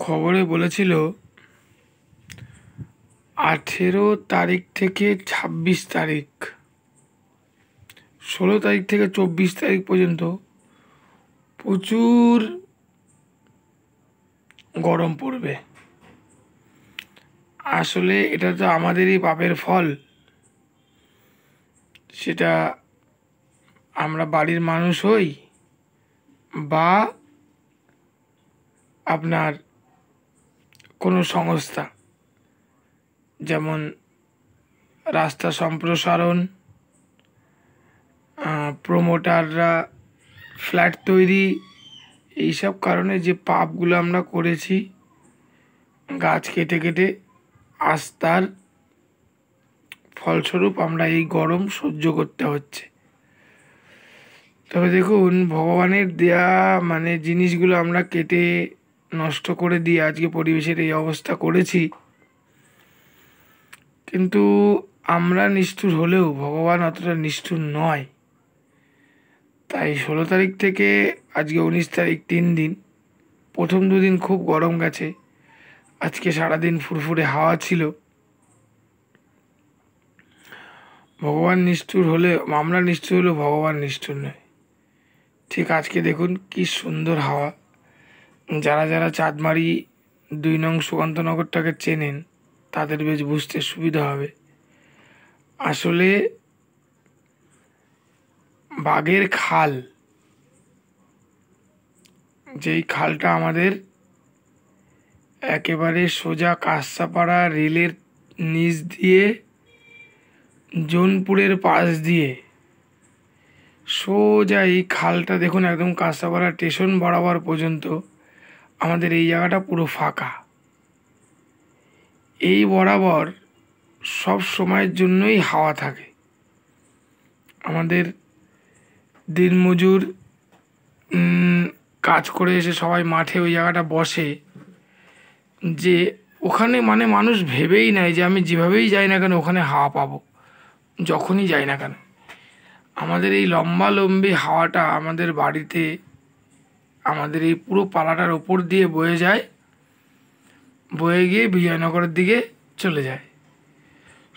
খবরে বলেছিল 18 তারিখ থেকে 26 তারিখ, 16 তারিখ থেকে 24 তারিখ পর্যন্ত প্রচুর গরম পড়বে। আসলে এটা তো আমাদেরই পাপের ফল। সেটা আমরা বাড়ির মানুষ হই বা আপনার কোনো সংস্থা, যেমন রাস্তা সম্প্রসারণ, প্রমোটাররা ফ্ল্যাট তৈরি, এইসব কারণে যে পাপগুলো আমরা করেছি, গাছ কেটে কেটে, আজ তার ফলস্বরূপ আমরা এই গরম সহ্য করতে হচ্ছে। তবে দেখুন, ভগবানের দেয়া জিনিসগুলো আমরা কেটে নষ্ট করে দিয়ে আজকে পরিবেশের এই অবস্থা করেছি। কিন্তু আমরা নিষ্ঠুর হলেও ভগবান অতটা নিষ্ঠুর নয়। তাই 16 তারিখ থেকে আজকে 19 তারিখ, 3 দিন। প্রথম 2 দিন খুব গরম গেছে, আজকে সারাদিন ফুরফুরে হাওয়া ছিল। ভগবান নিষ্ঠুর হলে, আমরা নিষ্ঠুর হলেও ভগবান নিষ্ঠুর নয়। ঠিক আজকে দেখুন কি সুন্দর হাওয়া। যারা যারা চাঁদমারি 2 নং সুকান্তনগরটাকে চেনেন তাদের বেশ বুঝতে সুবিধা হবে। আসলে বাগের খাল, যেই খালটা আমাদের একেবারে সোজা কাঁসাপাড়া রেলের নিচ দিয়ে, জোনপুরের পাশ দিয়ে সোজা এই খালটা দেখুন একদম কাঁসাপাড়া স্টেশন বরাবর পর্যন্ত আমাদের এই জায়গাটা পুরো ফাঁকা। এই বরাবর সব সময়ের জন্যই হাওয়া থাকে। আমাদের দিনমজুর কাজ করে এসে সবাই মাঠে ওই জায়গাটা বসে, যে ওখানে মানুষ ভেবেই নেয় যে আমি যেভাবেই যাই না কেন ওখানে হাওয়া পাবো, যখনই যাই না কেন। আমাদের এই লম্বালম্বি হাওয়াটা আমাদের বাড়িতে, আমাদের এই পুরো পালাটার ওপর দিয়ে বয়ে যায়, বয়ে গিয়ে বিজয়নগরের দিকে চলে যায়।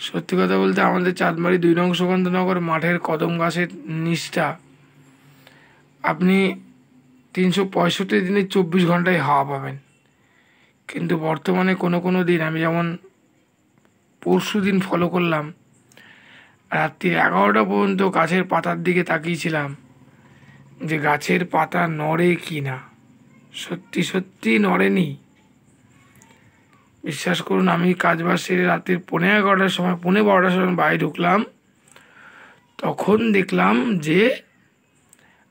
সত্যি কথা বলতে আমাদের চাঁদমারি 2 নং সুকান্তনগর মাঠের কদম গাছের নিচটা আপনি 365 দিনে 24 ঘন্টায় হাওয়া পাবেন। কিন্তু বর্তমানে কোনো দিন, আমি যেমন পরশু দিন ফলো করলাম, রাত্রি 11টা পর্যন্ত গাছের পাতার দিকে তাকিয়েছিলাম যে গাছের পাতা নড়ে কি না। সত্যি সত্যি নড়েনি। বিশ্বাস করুন, আমি কাজবাজ সেরে রাত্রির 11:15টার সময়, 11:15টার সময় বাড়ি ঢুকলাম, তখন দেখলাম যে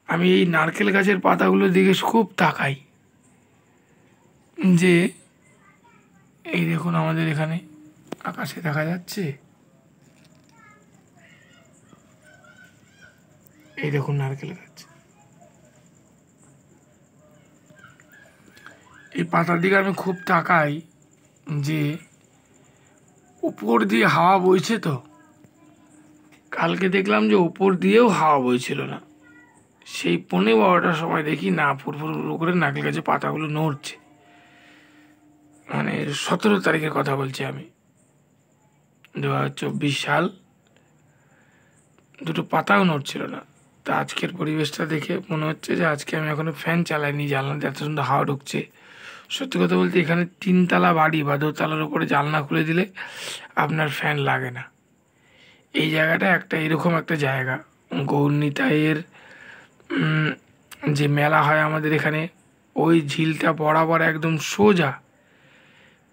আমি এই নারকেল গাছের পাতাগুলোর দিকে খুব তাকাই, যে এই দেখুন আমাদের এখানে আকাশে দেখা যাচ্ছে, এই দেখুন নারকেল গাছ, এই পাতার দিকে আমি খুব তাকাই যে উপর দিয়ে হাওয়া বইছে। তো কালকে দেখলাম যে উপর দিয়েও হাওয়া বইছিল না। সেই 11:15টার সময় দেখি না, ফুরফুর করে নারকেল গাছের পাতাগুলো নড়ছে। 17 তারিখের কথা বলছি আমি, 2024 সাল। দুটো পাতাও নড়ছিল না। তা আজকের পরিবেশটা দেখে মনে হচ্ছে যে আজকে আমি এখনো ফ্যান চালাইনি, জানলাতে এত সুন্দর হাওয়া ঢুকছে। সত্যি কথা বলতে এখানে 3তলা বাড়ি বা 2তলার উপরে জানলা খুলে দিলে আপনার ফ্যান লাগে না। এই জায়গাটা এরকম একটা জায়গা। গৌরনিতাইয়ের যে মেলা হয় আমাদের এখানে, ওই ঝিলটা বরাবর একদম সোজা,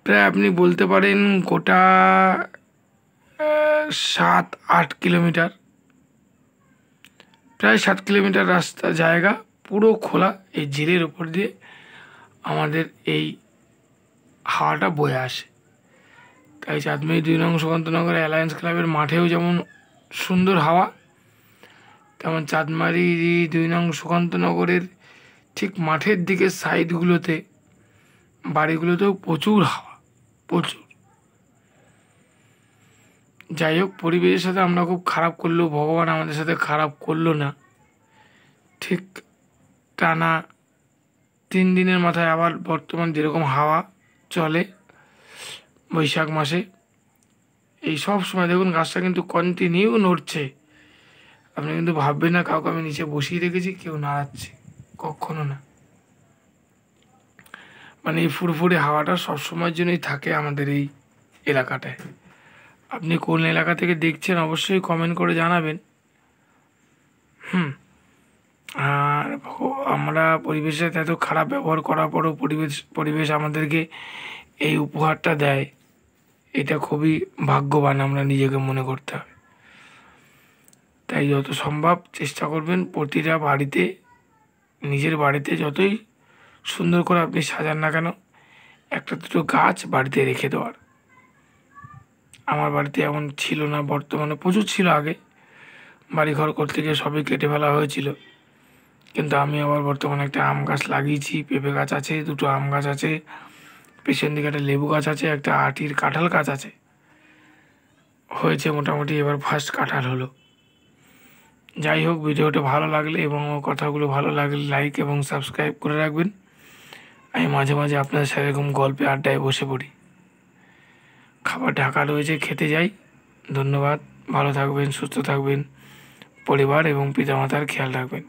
প্রায় আপনি বলতে পারেন গোটা 7-8 কিলোমিটার, প্রায় 7 কিলোমিটার রাস্তা জায়গা পুরো খোলা। এই ঝিলের উপর দিয়ে আমাদের এই হাওয়াটা বয়ে আসে। তাই চাঁদমারি 2 নং সুকান্তনগর অ্যালায়েন্স ক্লাবের মাঠেও যেমন সুন্দর হাওয়া, তেমন চাঁদমারি 2 নং সুকান্তনগরের ঠিক মাঠের দিকে সাইডগুলোতে, বাড়িগুলোতেও প্রচুর হাওয়া, প্রচুর। যাই হোক, পরিবেশের সাথে আমরা খুব খারাপ করলেও ভগবান আমাদের সাথে খারাপ করলো না। ঠিক টানা 3 দিনের মাথায় আবার বর্তমান যেরকম হাওয়া, চলে বৈশাখ মাসে। এই সব সময় দেখুন গাছটা কিন্তু কন্টিনিউ নড়ছে। আপনি কিন্তু ভাববেন না কাউকে আমি নিচে বসিয়ে রেখেছি কেউ নাড়াচ্ছে, কখনো না। মানে এই ফুরফুরে হাওয়াটা সবসময়ের জন্যই থাকে আমাদের এই এলাকাটায়। আপনি কোন এলাকা থেকে দেখছেন অবশ্যই কমেন্ট করে জানাবেন। আর আমরা পরিবেশের সাথে এত খারাপ ব্যবহার করার পরেও পরিবেশ আমাদেরকে এই উপহারটা দেয়, এটা খুবই ভাগ্যবান আমরা নিজেকে মনে করতে হবে। তাই যত সম্ভব চেষ্টা করবেন প্রতিটা বাড়িতে, নিজের বাড়িতে যতই সুন্দর করে আপনি সাজান না কেন, একটা দুটো গাছ বাড়িতে রেখে দেওয়ার। আমার বাড়িতে এমন ছিল না, বর্তমানে প্রচুর ছিল আগে, বাড়িঘর করতে গিয়ে সবই কেটে ফেলা হয়েছিল। কিন্তু আমি আবার বর্তমানে একটা আম গাছ লাগিয়েছি, পেঁপে গাছ আছে, দুটো আম গাছ আছে, পেছন দিকে একটা লেবু গাছ আছে, একটা আটির কাঁঠাল গাছ আছে। হয়েছে মোটামুটি, এবার ফার্স্ট কাঁঠাল হলো। যাই হোক, ভিডিওটা ভালো লাগলে এবং আমার কথাগুলো ভালো লাগলে লাইক এবং সাবস্ক্রাইব করে রাখবেন। আমি মাঝে মাঝে আপনাদের সাথে এরকম গল্পে আড্ডায় বসে পড়ি। খাবার ঢাকা রয়েছে, খেতে যাই। ধন্যবাদ, ভালো থাকবেন, সুস্থ থাকবেন, পরিবার এবং পিতামাতার খেয়াল রাখবেন।